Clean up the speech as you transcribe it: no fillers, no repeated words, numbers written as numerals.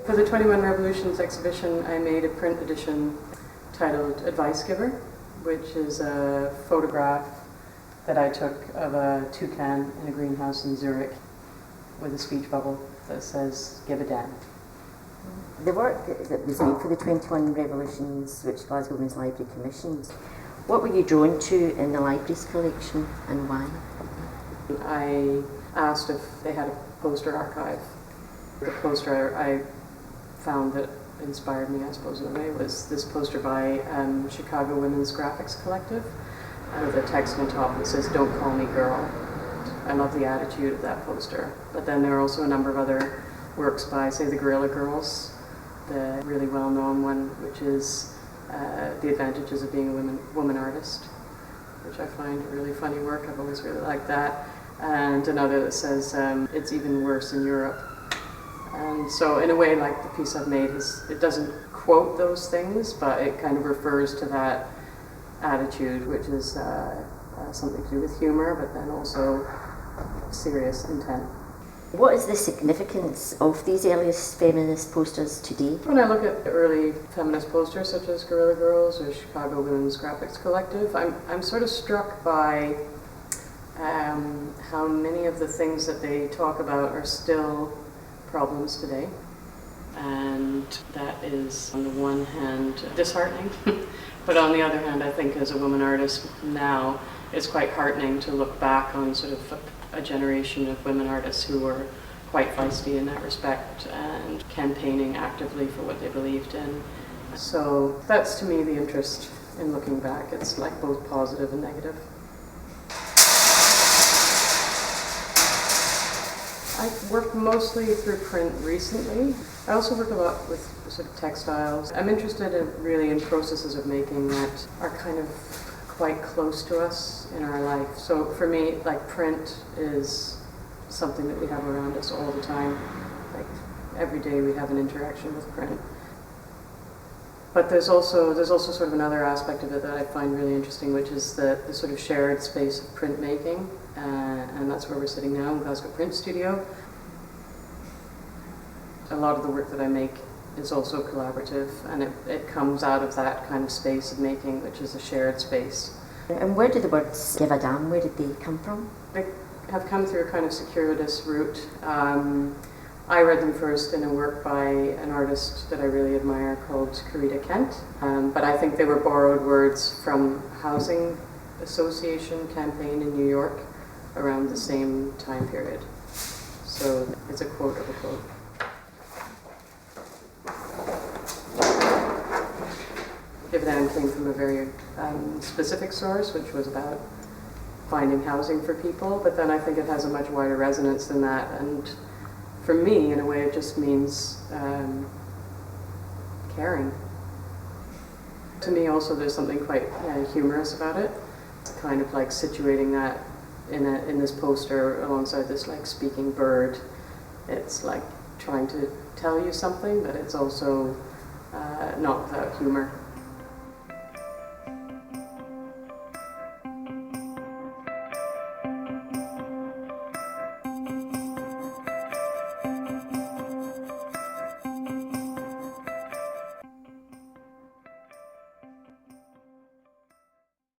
For the 21 Revolutions exhibition, I made a print edition titled Advice Giver, which is a photograph that I took of a toucan in a greenhouse in Zurich with a speech bubble that says, "Give a damn." The work that was made for the 21 Revolutions, which Glasgow Women's Library commissioned, what were you drawn to in the library's collection and why? I asked if they had a poster archive. The poster I found that inspired me, I suppose, in a way, was this poster by Chicago Women's Graphics Collective with a text on top that says, "Don't call me girl." I love the attitude of that poster. But then there are also a number of other works by, say, the Guerrilla Girls, the really well-known one, which is The Advantages of Being a Woman Artist, which I find a really funny work. I've always really liked that. And another that says, "It's even worse in Europe." And so in a way, like the piece I've made, it doesn't quote those things, but it kind of refers to that attitude, which is something to do with humor, but then also serious intent. What is the significance of these earliest feminist posters today? When I look at the early feminist posters, such as Guerrilla Girls or Chicago Women's Graphics Collective, I'm sort of struck by how many of the things that they talk about are still problems today. And that is, on the one hand, disheartening. But on the other hand, I think as a woman artist now, it's quite heartening to look back on sort of a generation of women artists who were quite feisty in that respect and campaigning actively for what they believed in. So that's, to me, the interest in looking back. It's like both positive and negative. I've worked mostly through print recently. I also work a lot with sort of textiles. I'm interested in processes of making that are kind of quite close to us in our life. So for me, like, print is something that we have around us all the time. Like, every day we have an interaction with print. But there's also sort of another aspect of it that I find really interesting, which is the sort of shared space of printmaking. And that's where we're sitting now, in Glasgow Print Studio. A lot of the work that I make is also collaborative, and it comes out of that kind of space of making, which is a shared space. And where did the words "give a damn," where did they come from? They have come through a kind of circuitous route. I read them first in a work by an artist that I really admire called Carita Kent, but I think they were borrowed words from Housing Association campaign in New York around the same time period. So it's a quote of a quote. Give a Damn came from a very specific source, which was about finding housing for people, but then I think it has a much wider resonance than that, and for me, in a way, it just means caring. To me also, there's something quite humorous about it. It's kind of like situating that in this poster alongside this like speaking bird. It's like trying to tell you something, but it's also not without humor.